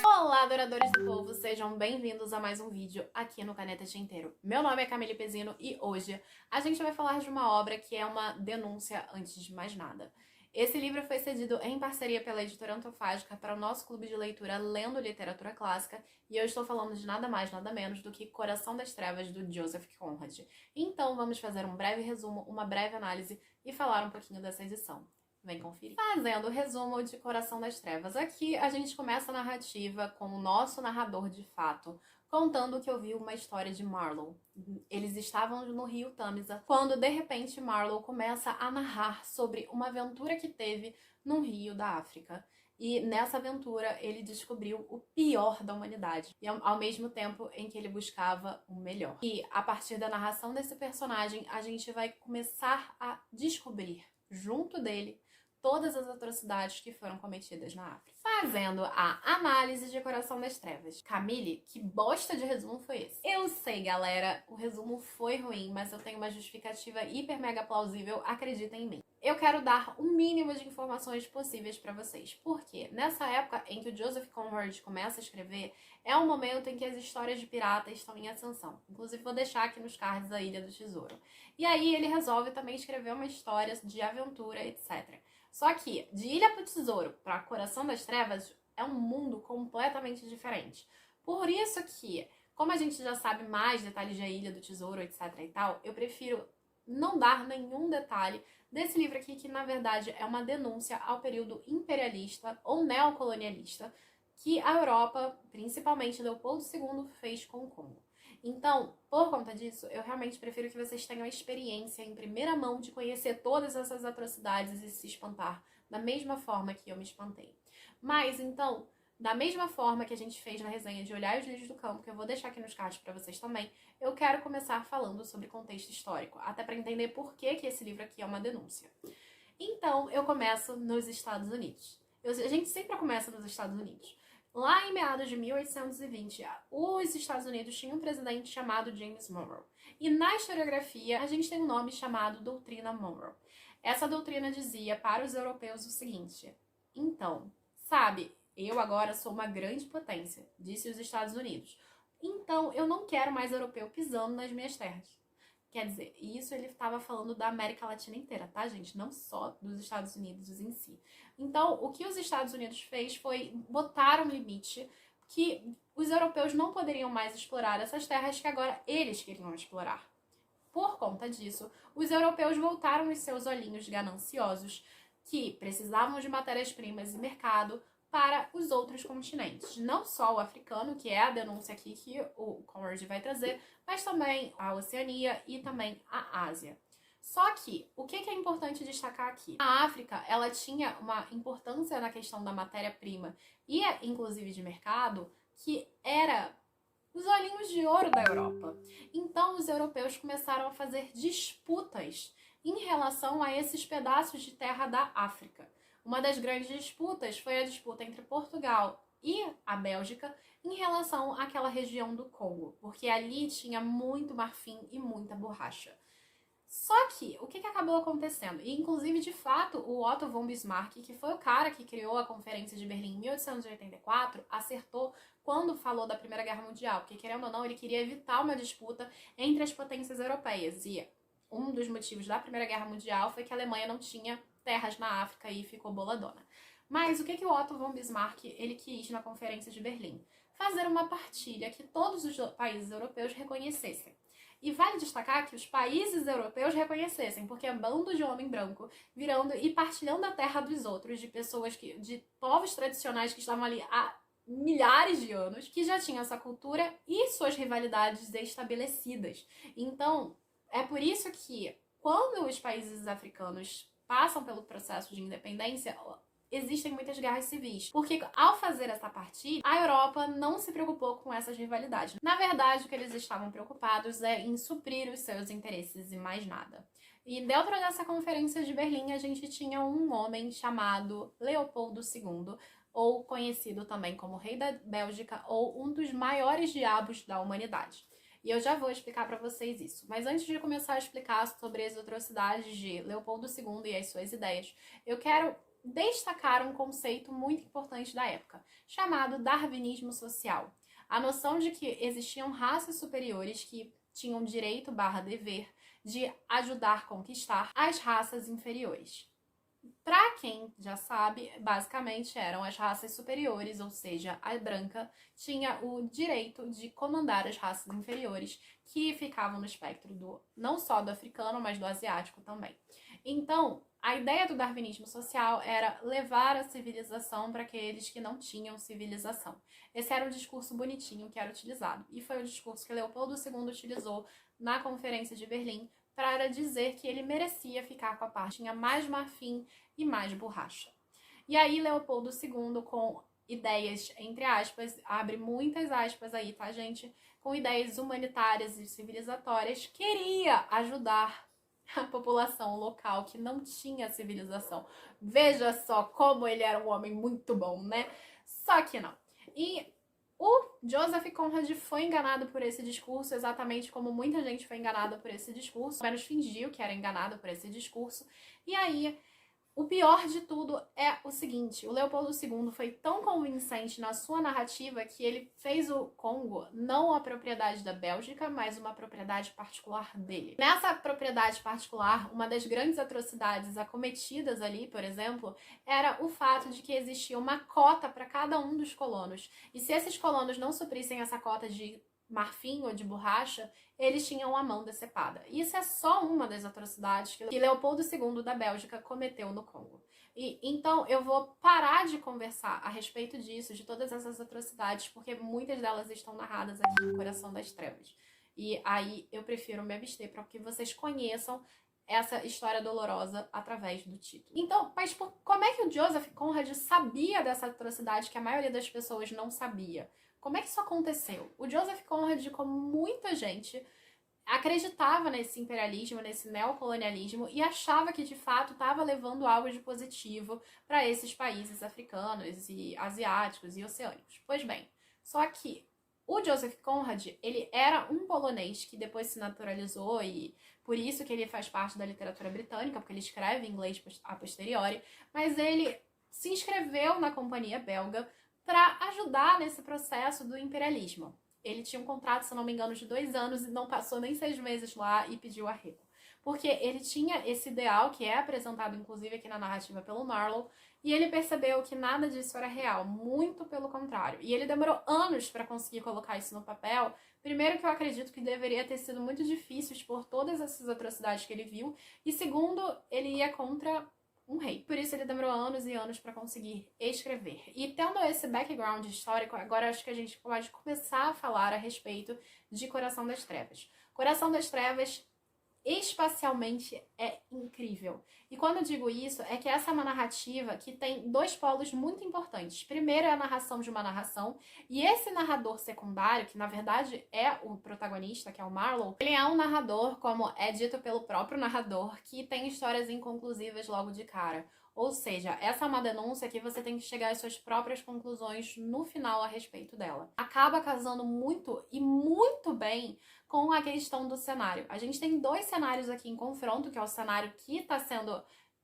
Olá, adoradores do povo, sejam bem-vindos a mais um vídeo aqui no Caneta Tinteiro. Meu nome é Camille Pezino e hoje a gente vai falar de uma obra que é uma denúncia antes de mais nada. Esse livro foi cedido em parceria pela editora Antofágica para o nosso clube de leitura Lendo Literatura Clássica e eu estou falando de nada mais, nada menos do que Coração das Trevas, do Joseph Conrad. Então vamos fazer um breve resumo, uma breve análise e falar um pouquinho dessa edição. Vem conferir. Fazendo o resumo de Coração das Trevas. Aqui a gente começa a narrativa com o nosso narrador de fato, contando que ouviu uma história de Marlowe. Eles estavam no rio Tâmisa, quando de repente Marlowe começa a narrar sobre uma aventura que teve num rio da África. E nessa aventura ele descobriu o pior da humanidade, e ao mesmo tempo em que ele buscava o melhor. E a partir da narração desse personagem, a gente vai começar a descobrir, junto dele, todas as atrocidades que foram cometidas na África. Fazendo a análise de Coração das Trevas. Camille, que bosta de resumo foi esse? Eu sei, galera, o resumo foi ruim, mas eu tenho uma justificativa hiper mega plausível, acreditem em mim. Eu quero dar o mínimo de informações possíveis pra vocês, porque nessa época em que o Joseph Conrad começa a escrever, é um momento em que as histórias de pirata estão em ascensão. Inclusive vou deixar aqui nos cards a Ilha do Tesouro. E aí ele resolve também escrever uma história de aventura, etc. Só que, de Ilha pro Tesouro para Coração das Trevas, é um mundo completamente diferente. Por isso que, como a gente já sabe mais detalhes da Ilha do Tesouro, etc e tal, eu prefiro não dar nenhum detalhe desse livro aqui, que na verdade é uma denúncia ao período imperialista ou neocolonialista que a Europa, principalmente Leopoldo II, fez com o Congo. Então, por conta disso, eu realmente prefiro que vocês tenham a experiência em primeira mão de conhecer todas essas atrocidades e se espantar da mesma forma que eu me espantei. Mas, então, da mesma forma que a gente fez na resenha de Olhar os Livros do Campo, que eu vou deixar aqui nos cards para vocês também, eu quero começar falando sobre contexto histórico, até para entender por que esse livro aqui é uma denúncia. Então, eu começo nos Estados Unidos. A gente sempre começa nos Estados Unidos. Lá em meados de 1820, os Estados Unidos tinham um presidente chamado James Monroe. E na historiografia, a gente tem um nome chamado Doutrina Monroe. Essa doutrina dizia para os europeus o seguinte: então, sabe, eu agora sou uma grande potência, disse os Estados Unidos. Então, eu não quero mais europeu pisando nas minhas terras. Quer dizer, isso ele estava falando da América Latina inteira, tá, gente? Não só dos Estados Unidos em si. Então, o que os Estados Unidos fez foi botar um limite que os europeus não poderiam mais explorar essas terras que agora eles queriam explorar. Por conta disso, os europeus voltaram os seus olhinhos gananciosos, que precisavam de matérias-primas e mercado, para os outros continentes. Não só o africano, que é a denúncia aqui que o Conrad vai trazer, mas também a Oceania e também a Ásia. Só que, o que é importante destacar aqui? A África, ela tinha uma importância na questão da matéria-prima e, inclusive, de mercado, que era os olhinhos de ouro da Europa. Então, os europeus começaram a fazer disputas em relação a esses pedaços de terra da África. Uma das grandes disputas foi a disputa entre Portugal e a Bélgica em relação àquela região do Congo, porque ali tinha muito marfim e muita borracha. Só que, o que acabou acontecendo? E, inclusive, de fato, o Otto von Bismarck, que foi o cara que criou a Conferência de Berlim em 1884, acertou quando falou da Primeira Guerra Mundial, porque, querendo ou não, ele queria evitar uma disputa entre as potências europeias. E um dos motivos da Primeira Guerra Mundial foi que a Alemanha não tinha terras na África e ficou boladona. Mas o que o Otto von Bismarck ele quis na Conferência de Berlim? Fazer uma partilha que todos os países europeus reconhecessem. E vale destacar que os países europeus reconhecessem, porque é bando de homem branco virando e partilhando a terra dos outros, de pessoas de povos tradicionais que estavam ali há milhares de anos, que já tinham essa cultura e suas rivalidades estabelecidas. Então, é por isso que quando os países africanos passam pelo processo de independência, existem muitas guerras civis. Porque ao fazer essa partilha, a Europa não se preocupou com essas rivalidades. Na verdade, o que eles estavam preocupados é em suprir os seus interesses e mais nada. E dentro dessa Conferência de Berlim, a gente tinha um homem chamado Leopoldo II, ou conhecido também como Rei da Bélgica, ou um dos maiores diabos da humanidade. E eu já vou explicar para vocês isso. Mas antes de começar a explicar sobre as atrocidades de Leopoldo II e as suas ideias, eu quero destacar um conceito muito importante da época, chamado darwinismo social. A noção de que existiam raças superiores que tinham direito/dever de ajudar a conquistar as raças inferiores. Para quem já sabe, basicamente eram as raças superiores, ou seja, a branca tinha o direito de comandar as raças inferiores, que ficavam no espectro do não só do africano, mas do asiático também. Então, a ideia do darwinismo social era levar a civilização para aqueles que não tinham civilização. Esse era o discurso bonitinho que era utilizado, e foi o discurso que Leopoldo II utilizou na Conferência de Berlim para dizer que ele merecia ficar com a parte que tinha mais marfim e mais borracha. E aí Leopoldo II, com ideias, entre aspas, abre muitas aspas aí, tá, gente? Com ideias humanitárias e civilizatórias, queria ajudar a população local que não tinha civilização. Veja só como ele era um homem muito bom, né? Só que não. E o Joseph Conrad foi enganado por esse discurso, exatamente como muita gente foi enganada por esse discurso, pelo menos fingiu que era enganado por esse discurso. E aí, o pior de tudo é o seguinte, o Leopoldo II foi tão convincente na sua narrativa que ele fez o Congo não uma propriedade da Bélgica, mas uma propriedade particular dele. Nessa propriedade particular, uma das grandes atrocidades acometidas ali, por exemplo, era o fato de que existia uma cota para cada um dos colonos. E se esses colonos não suprissem essa cota de marfim ou de borracha, eles tinham a mão decepada. Isso é só uma das atrocidades que Leopoldo II da Bélgica cometeu no Congo. E então eu vou parar de conversar a respeito disso, de todas essas atrocidades, porque muitas delas estão narradas aqui no Coração das Trevas. E aí eu prefiro me abster para que vocês conheçam essa história dolorosa através do título. Então, mas como é que o Joseph Conrad sabia dessa atrocidade que a maioria das pessoas não sabia? Como é que isso aconteceu? O Joseph Conrad, como muita gente, acreditava nesse imperialismo, nesse neocolonialismo e achava que de fato estava levando algo de positivo para esses países africanos e asiáticos e oceânicos. Pois bem, só que o Joseph Conrad, ele era um polonês que depois se naturalizou e por isso que ele faz parte da literatura britânica, porque ele escreve em inglês a posteriori, mas ele se inscreveu na companhia belga para ajudar nesse processo do imperialismo. Ele tinha um contrato, se não me engano, de 2 anos e não passou nem 6 meses lá e pediu arrego. Porque ele tinha esse ideal, que é apresentado inclusive aqui na narrativa pelo Marlowe, e ele percebeu que nada disso era real, muito pelo contrário. E ele demorou anos para conseguir colocar isso no papel. Primeiro que eu acredito que deveria ter sido muito difícil expor todas essas atrocidades que ele viu, e segundo, ele ia contra um rei. Por isso ele demorou anos e anos para conseguir escrever. E tendo esse background histórico, agora acho que a gente pode começar a falar a respeito de Coração das Trevas. Coração das Trevas espacialmente é incrível. E quando eu digo isso, é que essa é uma narrativa que tem 2 polos muito importantes. Primeiro é a narração de uma narração, e esse narrador secundário, que na verdade é o protagonista, que é o Marlowe, ele é um narrador, como é dito pelo próprio narrador, que tem histórias inconclusivas logo de cara. Ou seja, essa é uma denúncia que você tem que chegar às suas próprias conclusões no final a respeito dela. Acaba casando muito e muito bem com a questão do cenário. A gente tem 2 cenários aqui em confronto, que é o cenário que está sendo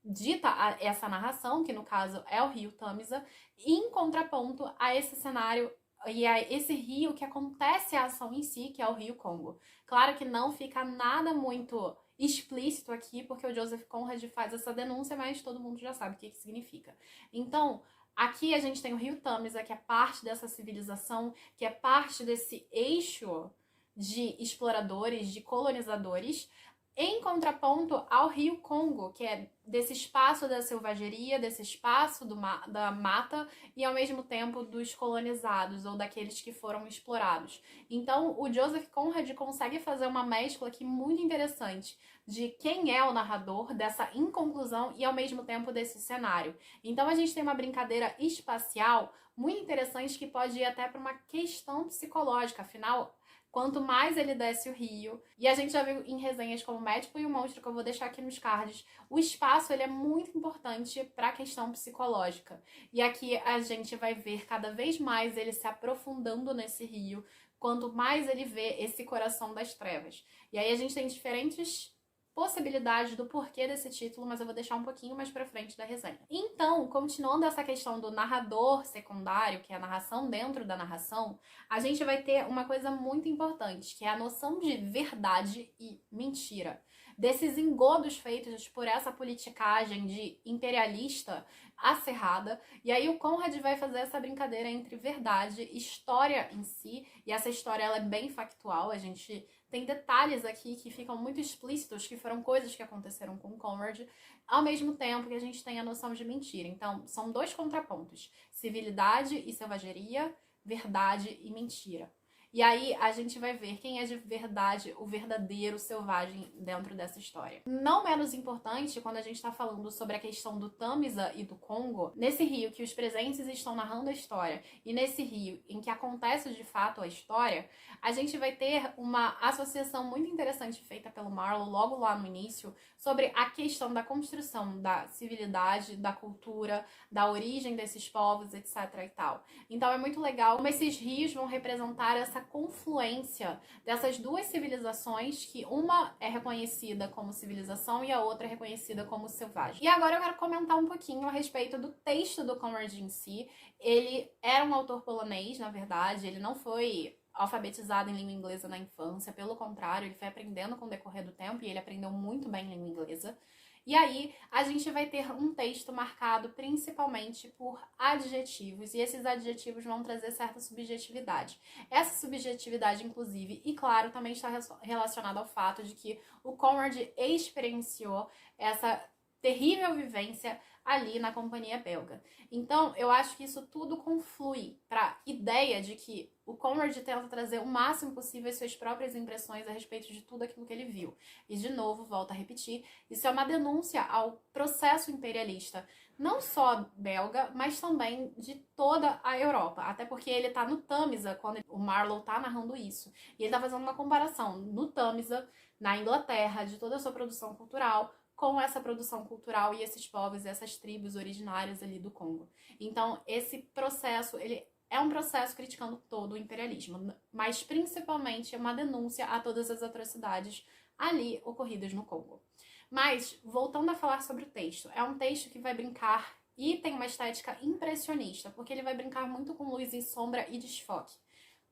dita essa narração, que no caso é o rio Tâmisa, e em contraponto a esse cenário e a esse rio que acontece a ação em si, que é o rio Congo. Claro que não fica nada muito explícito aqui, porque o Joseph Conrad faz essa denúncia, mas todo mundo já sabe o que significa. Então, aqui a gente tem o rio Tâmisa, que é parte dessa civilização, que é parte desse eixo de exploradores, de colonizadores, em contraponto ao rio Congo, que é desse espaço da selvageria, desse espaço da mata e ao mesmo tempo dos colonizados ou daqueles que foram explorados. Então o Joseph Conrad consegue fazer uma mescla aqui muito interessante de quem é o narrador, dessa inconclusão e ao mesmo tempo desse cenário. Então a gente tem uma brincadeira espacial muito interessante que pode ir até para uma questão psicológica, afinal quanto mais ele desce o rio, e a gente já viu em resenhas como o Médico e o Monstro, que eu vou deixar aqui nos cards, o espaço ele é muito importante para a questão psicológica. E aqui a gente vai ver cada vez mais ele se aprofundando nesse rio, quanto mais ele vê esse coração das trevas. E aí a gente tem diferentes possibilidades do porquê desse título, mas eu vou deixar um pouquinho mais pra frente da resenha. Então, continuando essa questão do narrador secundário, que é a narração dentro da narração, a gente vai ter uma coisa muito importante, que é a noção de verdade e mentira. Desses engodos feitos por essa politicagem de imperialista acirrada, e aí o Conrad vai fazer essa brincadeira entre verdade e história em si, e essa história ela é bem factual, a gente tem detalhes aqui que ficam muito explícitos, que foram coisas que aconteceram com o Conrad, ao mesmo tempo que a gente tem a noção de mentira. Então, são dois contrapontos, civilidade e selvageria, verdade e mentira. E aí a gente vai ver quem é de verdade o verdadeiro selvagem dentro dessa história. Não menos importante, quando a gente está falando sobre a questão do Tamisa e do Congo, nesse rio que os presentes estão narrando a história e nesse rio em que acontece de fato a história, a gente vai ter uma associação muito interessante feita pelo Marlowe logo lá no início sobre a questão da construção da civilidade, da cultura, da origem desses povos, etc. e tal. Então é muito legal como esses rios vão representar essa confluência dessas duas civilizações, que uma é reconhecida como civilização e a outra é reconhecida como selvagem. E agora eu quero comentar um pouquinho a respeito do texto do Conrad em si. Ele era um autor polonês, na verdade, ele não foi alfabetizado em língua inglesa na infância, pelo contrário, ele foi aprendendo com o decorrer do tempo e ele aprendeu muito bem língua inglesa. E aí, a gente vai ter um texto marcado principalmente por adjetivos, e esses adjetivos vão trazer certa subjetividade. Essa subjetividade, inclusive, e claro, também está relacionada ao fato de que o Conrad experienciou essa terrível vivência ali na companhia belga. Então, eu acho que isso tudo conflui para a ideia de que o Conrad tenta trazer o máximo possível as suas próprias impressões a respeito de tudo aquilo que ele viu. E, de novo, volto a repetir, isso é uma denúncia ao processo imperialista, não só belga, mas também de toda a Europa. Até porque ele tá no Tamisa, quando o Marlowe tá narrando isso. E ele tá fazendo uma comparação no Tamisa, na Inglaterra, de toda a sua produção cultural, com essa produção cultural e esses povos e essas tribos originárias ali do Congo. Então, esse processo, ele é um processo criticando todo o imperialismo, mas principalmente é uma denúncia a todas as atrocidades ali ocorridas no Congo. Mas, voltando a falar sobre o texto, é um texto que vai brincar e tem uma estética impressionista, porque ele vai brincar muito com luz e sombra e desfoque.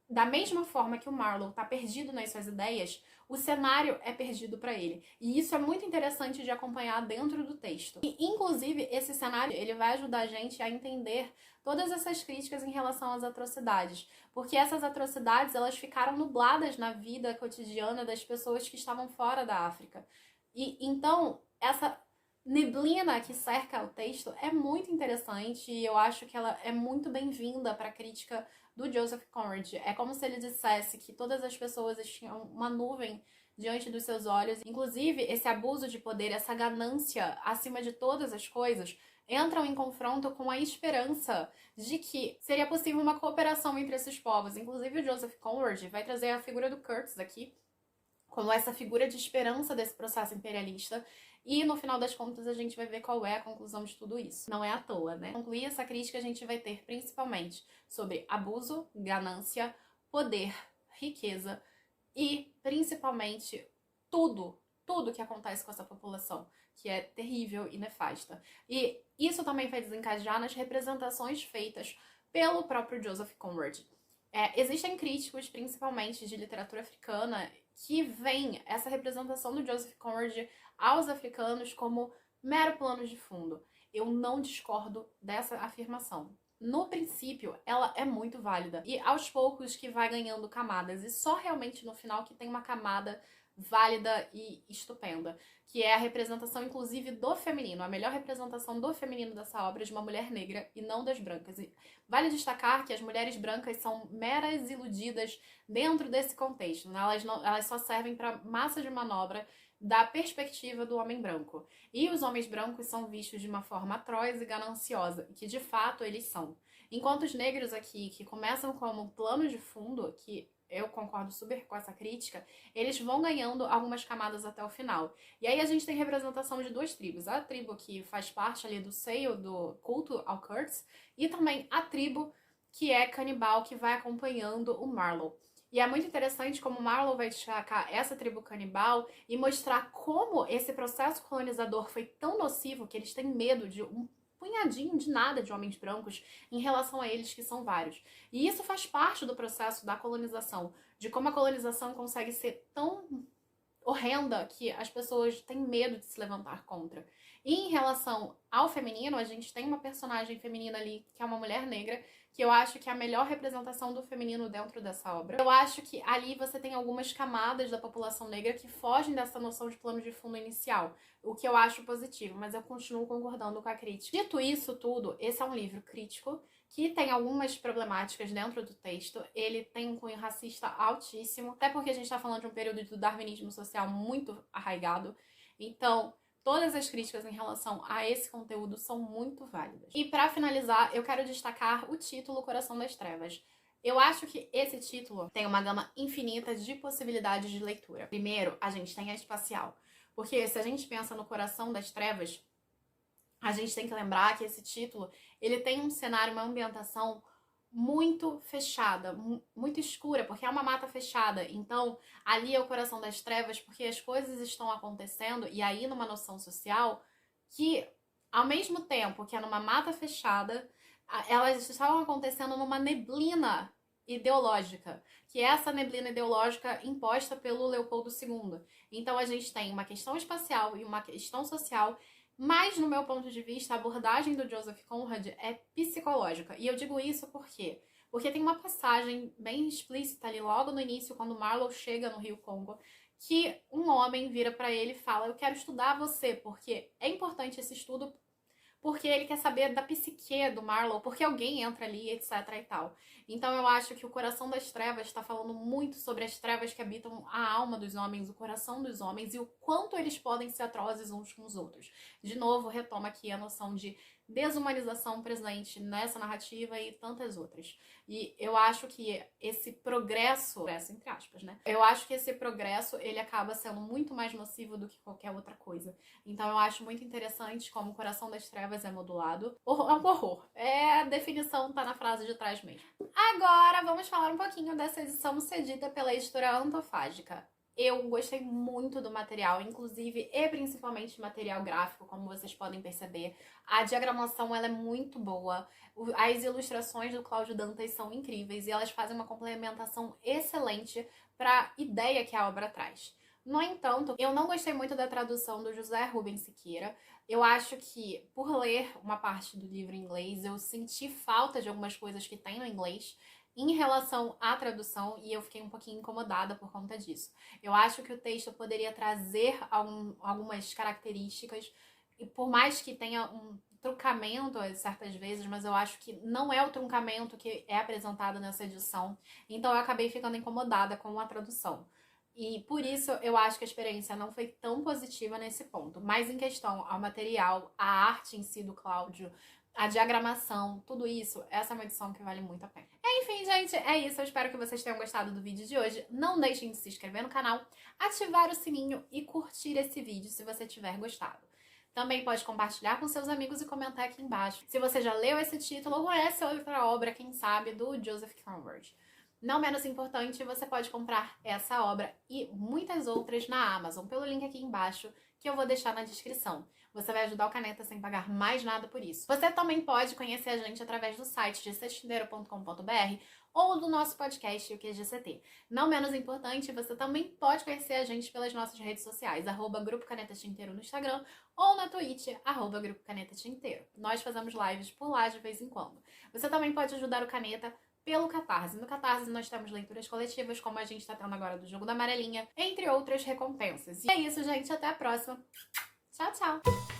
Da mesma forma que o Marlowe está perdido nas suas ideias, o cenário é perdido para ele. E isso é muito interessante de acompanhar dentro do texto. E, inclusive, esse cenário ele vai ajudar a gente a entender todas essas críticas em relação às atrocidades. Porque essas atrocidades elas ficaram nubladas na vida cotidiana das pessoas que estavam fora da África. E então, essa neblina que cerca o texto é muito interessante e eu acho que ela é muito bem-vinda para a crítica do Joseph Conrad. É como se ele dissesse que todas as pessoas tinham uma nuvem diante dos seus olhos. Inclusive, esse abuso de poder, essa ganância acima de todas as coisas, entram em confronto com a esperança de que seria possível uma cooperação entre esses povos. Inclusive, o Joseph Conrad vai trazer a figura do Curtis aqui, como essa figura de esperança desse processo imperialista. E no final das contas a gente vai ver qual é a conclusão de tudo isso. Não é à toa, né? Concluir essa crítica a gente vai ter principalmente sobre abuso, ganância, poder, riqueza e principalmente tudo que acontece com essa população, que é terrível e nefasta. E isso também vai desencadear nas representações feitas pelo próprio Joseph Conrad. Existem críticos, principalmente de literatura africana, que veem essa representação do Joseph Conrad aos africanos como mero plano de fundo. Eu não discordo dessa afirmação. No princípio, ela é muito válida. E aos poucos que vai ganhando camadas. E só realmente no final que tem uma camada válida e estupenda, que é a representação, inclusive, do feminino. A melhor representação do feminino dessa obra é de uma mulher negra e não das brancas. E vale destacar que as mulheres brancas são meras iludidas dentro desse contexto, né? Elas só servem para massa de manobra da perspectiva do homem branco. E os homens brancos são vistos de uma forma atroz e gananciosa, que de fato eles são. Enquanto os negros aqui, que começam como plano de fundo, que eu concordo super com essa crítica, eles vão ganhando algumas camadas até o final. E aí a gente tem representação de duas tribos. A tribo que faz parte ali do seio do culto ao Kurtz e também a tribo que é canibal, que vai acompanhando o Marlowe. E é muito interessante como Marlowe vai destacar essa tribo canibal e mostrar como esse processo colonizador foi tão nocivo que eles têm medo de um punhadinho de nada de homens brancos em relação a eles, que são vários. E isso faz parte do processo da colonização, de como a colonização consegue ser tão horrenda que as pessoas têm medo de se levantar contra. E em relação ao feminino, a gente tem uma personagem feminina ali, que é uma mulher negra, que eu acho que é a melhor representação do feminino dentro dessa obra. Eu acho que ali você tem algumas camadas da população negra que fogem dessa noção de plano de fundo inicial, o que eu acho positivo, mas eu continuo concordando com a crítica. Dito isso tudo, esse é um livro crítico, que tem algumas problemáticas dentro do texto. Ele tem um cunho racista altíssimo, até porque a gente está falando de um período do darwinismo social muito arraigado. Então, todas as críticas em relação a esse conteúdo são muito válidas. E para finalizar, eu quero destacar o título Coração das Trevas. Eu acho que esse título tem uma gama infinita de possibilidades de leitura. Primeiro, a gente tem a espacial, porque se a gente pensa no Coração das Trevas, a gente tem que lembrar que esse título, ele tem um cenário, uma ambientação muito fechada, muito escura, porque é uma mata fechada. Então, ali é o coração das trevas, porque as coisas estão acontecendo, e aí numa noção social, que ao mesmo tempo que é numa mata fechada, elas estavam acontecendo numa neblina ideológica, que é essa neblina ideológica imposta pelo Leopoldo II. Então, a gente tem uma questão espacial e uma questão social. Mas, no meu ponto de vista, a abordagem do Joseph Conrad é psicológica. E eu digo isso por quê? Porque tem uma passagem bem explícita ali logo no início, quando Marlowe chega no Rio Congo, que um homem vira pra ele e fala: eu quero estudar você, porque é importante esse estudo, porque ele quer saber da psique do Marlowe, porque alguém entra ali, etc e tal. Então eu acho que o Coração das Trevas está falando muito sobre as trevas que habitam a alma dos homens, o coração dos homens e o quanto eles podem ser atrozes uns com os outros. De novo, retoma aqui a noção de desumanização presente nessa narrativa e tantas outras. E eu acho que esse progresso entre aspas, né? Eu acho que esse progresso, ele acaba sendo muito mais nocivo do que qualquer outra coisa. Então eu acho muito interessante como o Coração das Trevas é modulado. É um horror. A definição tá na frase de trás mesmo. Agora vamos falar um pouquinho dessa edição cedida pela editora Antofágica. Eu gostei muito do material, inclusive e principalmente material gráfico, como vocês podem perceber. A diagramação ela é muito boa, as ilustrações do Cláudio Dantas são incríveis e elas fazem uma complementação excelente para a ideia que a obra traz. No entanto, eu não gostei muito da tradução do José Rubens Siqueira. Eu acho que, por ler uma parte do livro em inglês, eu senti falta de algumas coisas que tem no inglês em relação à tradução e eu fiquei um pouquinho incomodada por conta disso. Eu acho que o texto poderia trazer algumas características, e por mais que tenha um truncamento certas vezes, mas eu acho que não é o truncamento que é apresentado nessa edição, então eu acabei ficando incomodada com a tradução. E por isso eu acho que a experiência não foi tão positiva nesse ponto. Mas em questão ao material, a arte em si do Cláudio, a diagramação, tudo isso, essa é uma edição que vale muito a pena. Enfim, gente, é isso. Eu espero que vocês tenham gostado do vídeo de hoje. Não deixem de se inscrever no canal, ativar o sininho e curtir esse vídeo se você tiver gostado. Também pode compartilhar com seus amigos e comentar aqui embaixo se você já leu esse título ou conhece outra obra, quem sabe, do Joseph Conrad. Não menos importante, você pode comprar essa obra e muitas outras na Amazon, pelo link aqui embaixo, que eu vou deixar na descrição. Você vai ajudar o Caneta sem pagar mais nada por isso. Você também pode conhecer a gente através do site gctinteiro.com.br ou do nosso podcast, o QGCT. Não menos importante, você também pode conhecer a gente pelas nossas redes sociais, @Grupo Caneta Tinteiro no Instagram ou na Twitch, @Grupo Caneta Tinteiro. Nós fazemos lives por lá de vez em quando. Você também pode ajudar o Caneta pelo Catarse. No Catarse nós temos leituras coletivas, como a gente tá tendo agora do Jogo da Amarelinha, entre outras recompensas. E é isso, gente. Até a próxima. Tchau, tchau!